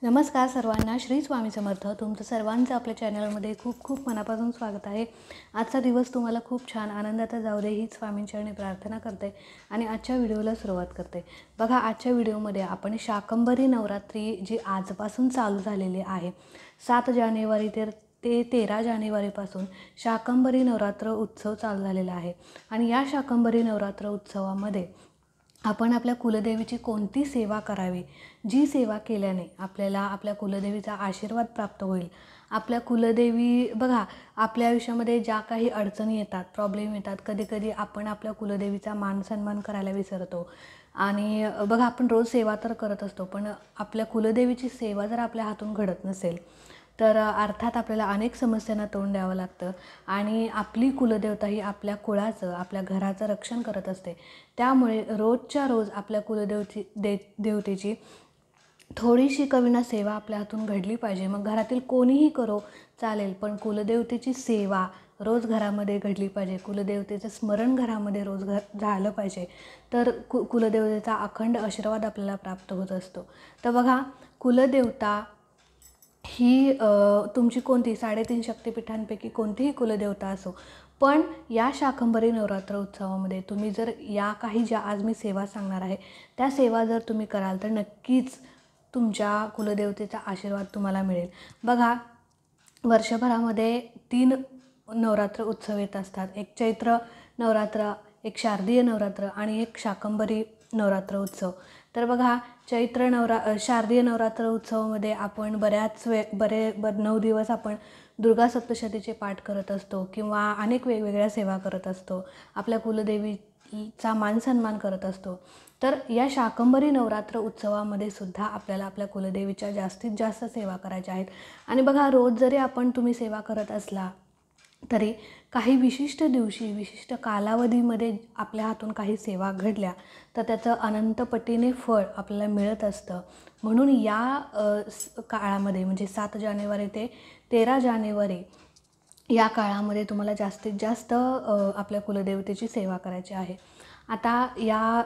नमस्कार सर्वांना, श्री स्वामी समर्थ. तुमचं सर्वांचं आपल्या चॅनलमध्ये खूप खूप मनापासून स्वागत आहे. आजचा दिवस तुम्हाला खूप छान आनंदात जाऊ दे हीच स्वामींचरणी प्रार्थना करते आणि आजच्या व्हिडिओला सुरुवात करते. बघा, आजच्या व्हिडिओमध्ये आपण शाकंभरी नवरात्री जी आजपासून चालू झालेली आहे, 7 जानेवारी ते 13 जानेवारीपासून शाकंभरी नवरात्र उत्सव चालू झालेला आहे. आणि या शाकंभरी नवरात्र उत्सवामध्ये आपण आपल्या कुलदेवीची कोणती सेवा करावी, जी सेवा केल्याने आपल्याला आपल्या कुलदेवीचा आशीर्वाद प्राप्त होईल. आपल्या कुलदेवी बघा, आपल्या आयुष्यामध्ये ज्या काही अडचणी येतात, प्रॉब्लेम येतात, कधीकधी आपण आपल्या कुलदेवीचा मान सन्मान करायला विसरतो. आणि बघा, आपण रोज सेवा तर करत असतो, पण आपल्या कुलदेवीची सेवा जर आपल्या हातून घडत नसेल तर अर्थात आपल्याला अनेक समस्यांना तोंड द्यावं लागतं. आणि आपली कुलदेवता ही आपल्या कुळाचं, आपल्या घराचं रक्षण करत असते. त्यामुळे रोजच्या रोज आपल्या देवतेची थोडीशी कवीना सेवा आपल्या हातून घडली पाहिजे. मग घरातील कोणीही करो चालेल, पण कुलदेवतेची सेवा रोज घरामध्ये घडली पाहिजे. कुलदेवतेचं स्मरण घरामध्ये रोज झालं पाहिजे. तर कुलदेवतेचा अखंड आशीर्वाद आपल्याला प्राप्त होत असतो. तर बघा, कुलदेवता ही तुमची कोणती 3.5 शक्तिपीठांपैकी कोणतीही कुलदेवता असो, पण या शाकंभरी नवरात्र उत्सवामध्ये तुम्ही जर या काही ज्या आज मी सेवा सांगणार आहे त्या सेवा जर तुम्ही कराल तर नक्कीच तुमच्या कुलदेवतेचा आशीर्वाद तुम्हाला मिळेल. बघा, वर्षभरामध्ये 3 नवरात्र उत्सव येत असतात. एक चैत्र नवरात्र, एक शारदीय नवरात्र आणि एक शाकंभरी नवरात्र उत्सव. तर बघा, शारदीय नवरात्र उत्सवामध्ये आपण बऱ्याच 9 दिवस आपण दुर्गा सप्तशतीचे पाठ करत असतो किंवा अनेक वेगवेगळ्या सेवा करत असतो. आपल्या कुलदेवीचा मानसन्मान करत असतो. तर या शाकंभरी नवरात्र उत्सवामध्ये सुद्धा आपल्याला आपल्या कुलदेवीच्या जास्तीत जास्त सेवा करायच्या आहेत. आणि बघा, रोज जरी तुम्ही सेवा करत असला तरी काही विशिष्ट दिवशी, विशिष्ट कालावधीमध्ये आपल्या हातून काही सेवा घडल्या तर त्याचं अनंतपटीने फळ आपल्याला मिळत असतं. म्हणून या काळामध्ये म्हणजे 7 जानेवारी ते 13 जानेवारी या काळामध्ये तुम्हाला जास्तीत जास्त आपल्या कुलदेवतेची सेवा करायची आहे. आता या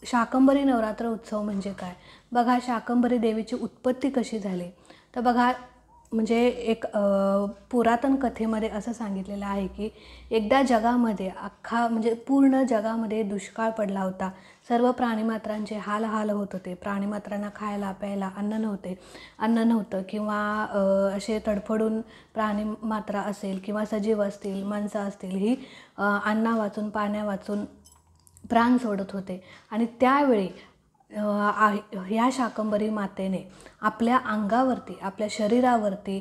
शाकंभरी नवरात्र उत्सव म्हणजे काय? बघा, शाकंभरी देवीची उत्पत्ती कशी झाली तर बघा, म्हणजे एक पुरातन कथेमध्ये असं सांगितलेलं आहे की एकदा जगामध्ये म्हणजे पूर्ण जगामध्ये दुष्काळ पडला होता. सर्व प्राणीमात्रांचे हाल होत होते. प्राणीमात्रांना खायला प्यायला अन्न नव्हतं किंवा असे तडफडून प्राणीमात्रा असेल किंवा सजीव असतील, माणसं असतील, ही अन्ना वाचून पाण्या वाचून प्राण सोडत होते. आणि त्यावेळी ह्या शाकंभरी मातेने आपल्या अंगावरती, आपल्या शरीरावरती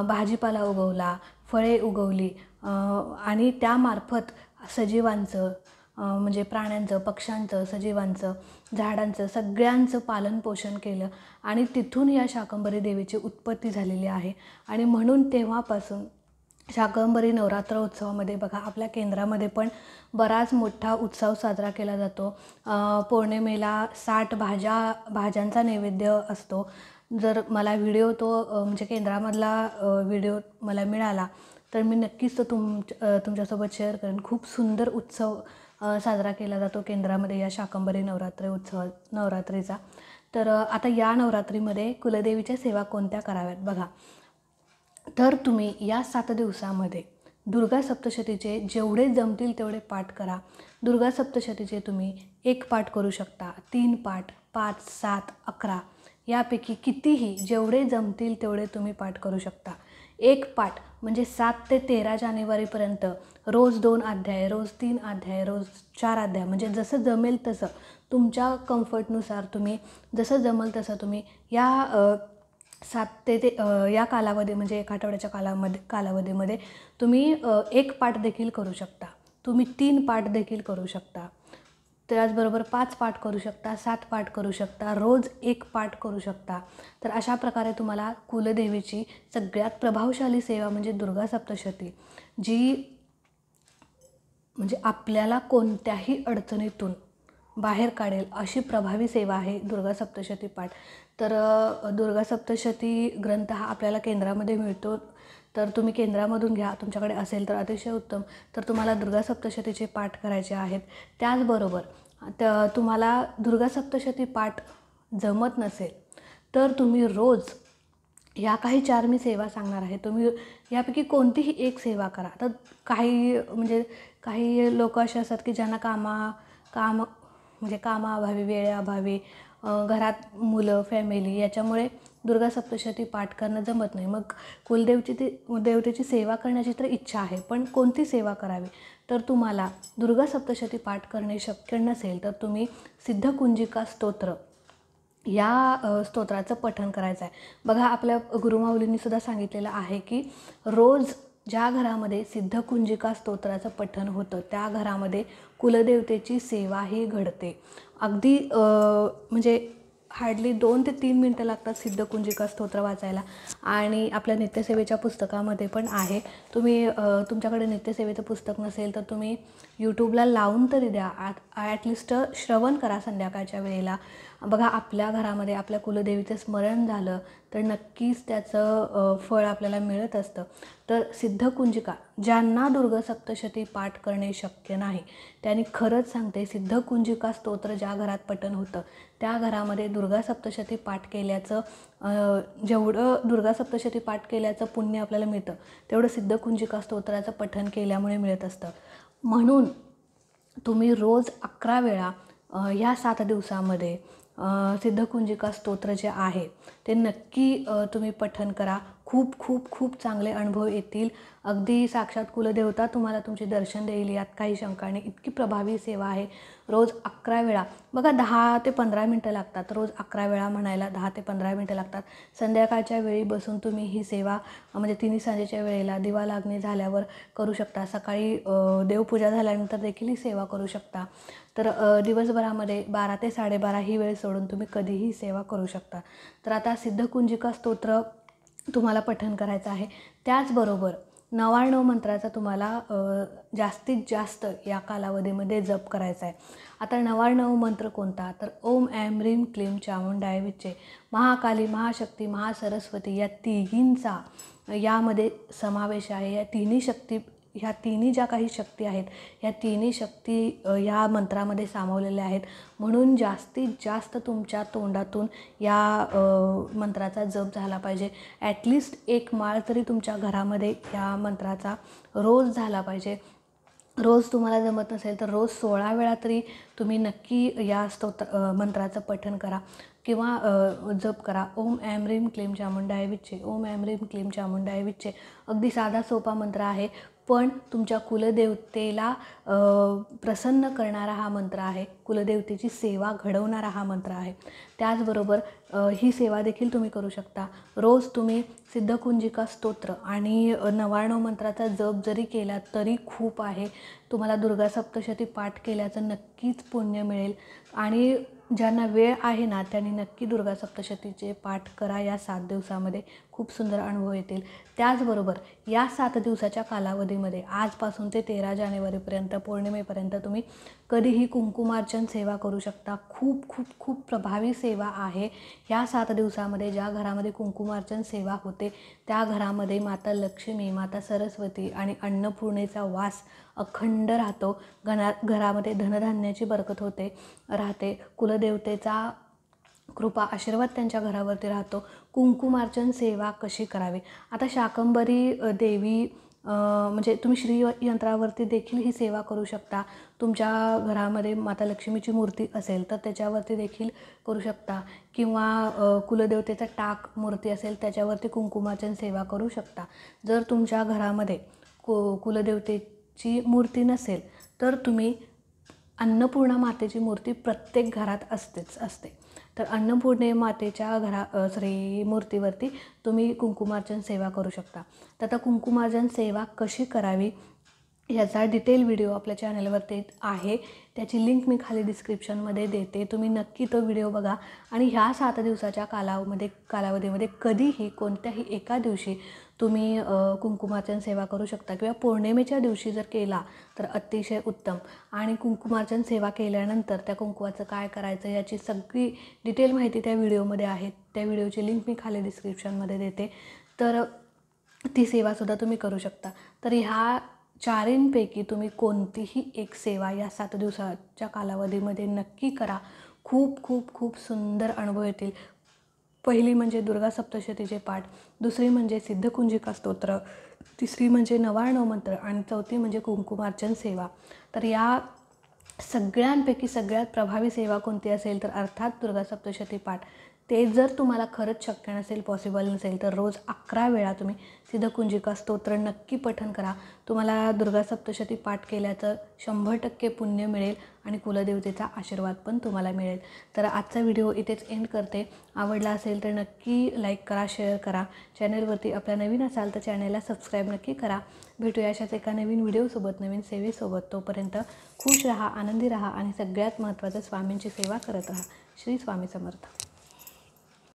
भाजीपाला उगवला, फळे उगवली आणि त्यामार्फत सजीवांचं म्हणजे प्राण्यांचं, पक्ष्यांचं, सजीवांचं, झाडांचं, सगळ्यांचं पालनपोषण केलं. आणि तिथून या शाकंभरी देवीची उत्पत्ती झालेली आहे. आणि म्हणून तेव्हापासून शाकंभरी नवरात्र उत्सवामध्ये बघा, आपल्या केंद्रामध्ये पण बराच मोठा उत्सव साजरा केला जातो. पौर्णिमेला 60 भाज्यांचा नैवेद्य असतो. जर मला व्हिडिओ म्हणजे केंद्रामधला व्हिडिओ मला मिळाला तर मी नक्कीच तो तुमच्यासोबत शेअर करेन. खूप सुंदर उत्सव साजरा केला जातो केंद्रामध्ये या शाकंभरी नवरात्रीचा. तर आता या नवरात्रीमध्ये कुलदेवीच्या सेवा कोणत्या कराव्यात बघा. तर तुम्ही या 7 दिवसामध्ये दुर्गा सप्तशतीचे जेवढे जमतील तेवढे पाठ करा. दुर्गा सप्तशतीचे तुम्ही 1 पाठ करू शकता, 3 पाठ, 5, 7, 11 यापैकी कितीही जेवढे जमतील तेवढे तुम्ही पाठ करू शकता. 1 पाठ म्हणजे 7 ते 13 जानेवारीपर्यंत रोज 2 अध्याय, रोज 3 अध्याय, रोज 4 अध्याय, म्हणजे जसं जमेल तसं तुमच्या कम्फर्टनुसार तुम्ही जसं जमेल तसं तुम्ही या 7 ते या कालावधी म्हणजे 1 आठवड्याच्या कालावधीमध्ये तुम्ही 1 पाठ देखील करू शकता. तुम्ही 3 पाठ देखील करू शकता. त्याचबरोबर 5 पाठ करू शकता, 7 पाठ करू शकता, रोज 1 पाठ करू शकता. तर अशा प्रकारे तुम्हाला कुलदेवीची सगळ्यात प्रभावशाली सेवा म्हणजे दुर्गा सप्तशती, जी म्हणजे आपल्याला कोणत्याही अडचणीतून बाहेर काढेल अशी प्रभावी सेवा आहे दुर्गा सप्तशती पाठ. तर दुर्गा सप्तशती ग्रंथ हा आपल्याला केंद्रामध्ये मिळतो. तर तुम्ही केंद्रामधून घ्या, तुमच्याकडे असेल तर अतिशय उत्तम. तर तुम्हाला दुर्गा सप्तशतीचे पाठ करायचे आहेत. त्याचबरोबर तुम्हाला दुर्गा सप्तशती पाठ जमत नसेल तर तुम्ही रोज या काही 4 मी सेवा सांगणार आहे. तुम्ही यापैकी कोणतीही एक सेवा करा. आता काही लोक असे असतात की ज्यांना काम म्हणजे कामाअभावी, वेळेअभावी, घरात मुलं, फॅमिली याच्यामुळे दुर्गा सप्तशती पाठ करणं जमत नाही. मग देवतेची सेवा करण्याची तर इच्छा आहे, पण कोणती सेवा करावी? तर तुम्हाला दुर्गा सप्तशती पाठ करणे शक्य नसेल तर तुम्ही सिद्धकुंजिका स्तोत्र या स्तोत्राचं पठण करायचं आहे. बघा, आपल्या गुरुमाऊलींनी सुद्धा सांगितलेलं आहे की रोज ज्या घरामध्ये सिद्धकुंजिका स्तोत्राचं पठण होतं त्या घरामध्ये कुलदेवतेची सेवाही घडते. अगदी म्हणजे हार्डली 2 ते 3 मिनटं लागतात सिद्धकुंजिका स्तोत्र वाचायला. आणि आपल्या नित्यसेवेच्या पुस्तकामध्ये पण आहे. तुमच्याकडे नित्यसेवेचं पुस्तक नसेल तर तुम्ही यूट्यूबला लावून तरी द्या, ॲटलिस्ट श्रवण करा संध्याकाळच्या वेळेला. बघा, आपल्या घरामध्ये आपल्या कुलदेवीचं स्मरण झालं तर नक्कीच त्याचं फळ आपल्याला मिळत असतं. तर सिद्धकुंजिका, ज्यांना दुर्गा सप्तशती पाठ करणे शक्य नाही त्यांनी खरंच सांगते, सिद्धकुंजिका स्तोत्र ज्या घरात पठण होतं त्या घरामध्ये दुर्गा सप्तशती पाठ केल्याचं जेवढं दुर्गा सप्तशती पाठ केल्याचं पुण्य आपल्याला मिळतं तेवढं सिद्धकुंजिका स्तोत्राचं पठण केल्यामुळे मिळत असतं. म्हणून तुम्ही रोज 11 वेळा ह्या 7 दिवसामध्ये सिद्धकुंजिका स्तोत्र जे आहे ते नक्की तुम्ही पठण करा. खूप खूप खूप चांगले अनुभव येतील. अगदी साक्षात कुलदेवता तुम्हाला तुमचे दर्शन देईल, यात काही शंका नाही. इतकी प्रभावी सेवा आहे. रोज 11 वेळा, बघा 10 ते 15 मिनटं लागतात. रोज 11 वेळा म्हणायला 10 ते 15 मिनटं लागतात. संध्याकाळच्या वेळी बसून तुम्ही ही सेवा म्हणजे तिन्ही सांजेच्या वेळेला दिवा लागणे झाल्यावर करू शकता. सकाळी देवपूजा झाल्यानंतर देखील ही सेवा करू शकता. तर दिवसभरामध्ये 12 ते 12:30 ही वेळ सोडून तुम्ही कधीही सेवा करू शकता. तर आता सिद्धकुंजिका स्तोत्र तुम्हाला पठण करायचं आहे. त्याचबरोबर 99 मंत्राचा तुम्हाला जास्तीत जास्त या कालावधीमध्ये जप करायचा आहे. आता 99 मंत्र कोणता? तर ओम ऐं ह्रीं क्लीं चामुंडाय विच्चे, महाकाली, महाशक्ती, महासरस्वती या तिघींचा यामध्ये समावेश आहे. ह्या तिन्ही ज्या काही शक्ती आहेत ह्या तिन्ही शक्ती ह्या मंत्रामध्ये सामावलेल्या आहेत. म्हणून जास्तीत जास्त तुमच्या तोंडातून या मंत्राचा जप झाला पाहिजे. ॲटलिस्ट एक माळ तरी तुमच्या घरामध्ये या मंत्राचा रोज झाला पाहिजे. रोज तुम्हाला जमत नसेल तर रोज 16 वेळा तरी तुम्ही नक्की या मंत्राचं पठण करा किंवा जप करा. ओम ऐं ह्रीं क्लीं चामुंडाय विच्चे, ओम ऐं ह्रीं क्लीं चामुंडाय विच्चे. अगदी साधा सोपा मंत्र आहे, पण तुमच्या कुलदेवतेला प्रसन्न करणारा हा मंत्र आहे. कुलदेवतेची सेवा घडवणारा हा मंत्र आहे. त्याचबरोबर ही सेवा देखील तुम्ही करू शकता. रोज तुम्ही सिद्धकुंजिका स्तोत्र आणि 99 मंत्राचा जप जरी केला तरी खूप आहे. तुम्हाला दुर्गा सप्तशती पाठ केल्याचं नक्कीच पुण्य मिळेल. आणि ज्यांना वेळ आहे ना त्यांनी नक्की दुर्गा सप्तशतीचे पाठ करा. या 7 दिवसामध्ये खूप सुंदर अनुभव येतील. त्याचबरोबर या 7 दिवसाच्या कालावधीमध्ये आजपासून ते 13 जानेवारीपर्यंत पौर्णिमेपर्यंत तुम्ही कधीही कुंकुमार्चन सेवा करू शकता. खूप खूप खूप प्रभावी सेवा आहे. या 7 दिवसामध्ये ज्या घरामध्ये कुंकुमार्चन सेवा होते त्या घरामध्ये माता लक्ष्मी, माता सरस्वती आणि अन्नपूर्णेचा वास अखंड राहतो. घरामध्ये धनधान्याची बरकत राहते. कुलदेवतेचा कृपा आशीर्वाद त्यांच्या घरावरती राहतो. कुंकुमार्चन सेवा कशी करावी? आता शाकंभरी देवी म्हणजे तुम्ही श्री यंत्रावरती देखील ही सेवा करू शकता. तुमच्या घरामध्ये माता लक्ष्मीची मूर्ती असेल तर त्याच्यावरती देखील करू शकता किंवा कुलदेवतेचा टाक मूर्ती असेल त्याच्यावरती कुंकुमार्चन सेवा करू शकता. जर तुमच्या घरामध्ये कुलदेवतेची मूर्ती नसेल तर तुम्ही अन्नपूर्णा मातेची मूर्ती प्रत्येक घरात असते. तर अन्नपूर्णे मातेच्या मूर्तीवरती तुम्ही कुंकुमार्चन सेवा करू शकता. तर आता कुंकुमार्चन सेवा कशी करावी याचा डिटेल व्हिडिओ आपल्या चॅनलवरती आहे. त्याची लिंक मी खाली डिस्क्रिप्शनमध्ये देते. तुम्ही नक्की तो व्हिडिओ बघा. आणि ह्या 7 दिवसाच्या कालावधीमध्ये कधीही कोणत्याही एका दिवशी तुम्ही कुंकुमार्चन सेवा करू शकता किंवा पौर्णिमेच्या दिवशी जर केला तर अतिशय उत्तम. आणि कुंकुमार्चन सेवा केल्यानंतर त्या कुंकवाचं काय करायचं याची सगळी डिटेल माहिती त्या व्हिडिओमध्ये आहे. त्या व्हिडिओची लिंक मी खाली डिस्क्रिप्शनमध्ये देते. तर ती सेवासुद्धा तुम्ही करू शकता. तर ह्या 4पैकी तुम्ही कोणतीही एक सेवा या 7 दिवसाच्या कालावधीमध्ये नक्की करा. खूप खूप खूप सुंदर अनुभव येतील. पहिली म्हणजे दुर्गा सप्तशतीचे पाठ, दुसरी म्हणजे सिद्धकुंजिका स्तोत्र, तिसरी म्हणजे नवार्णव मंत्र आणि चौथी म्हणजे कुंकुमार्चन सेवा. तर या सगळ्यांपैकी सगळ्यात प्रभावी सेवा कोणती असेल तर अर्थात दुर्गा सप्तशती पाठ. ते जर तुम्हाला खरंच शक्य नसेल, पॉसिबल नसेल तर रोज 11 वेळा तुम्ही सिद्धकुंजिका स्तोत्र नक्की पठण करा. तुम्हाला दुर्गा सप्तशती पाठ केल्याचं 100% पुण्य मिळेल आणि कुलदेवतेचा आशीर्वाद पण तुम्हाला मिळेल. तर आजचा व्हिडिओ इथेच एंड करते. आवडला असेल तर नक्की लाईक करा, शेअर करा. चॅनलवरती आपल्या नवीन असाल तर चॅनलला सबस्क्राईब नक्की करा. भेटूया अशाच एका नवीन व्हिडिओसोबत, नवीन सेवेसोबत. तोपर्यंत खुश राहा, आनंदी राहा आणि सगळ्यात महत्त्वाचं स्वामींची सेवा करत राहा. श्री स्वामी समर्थ.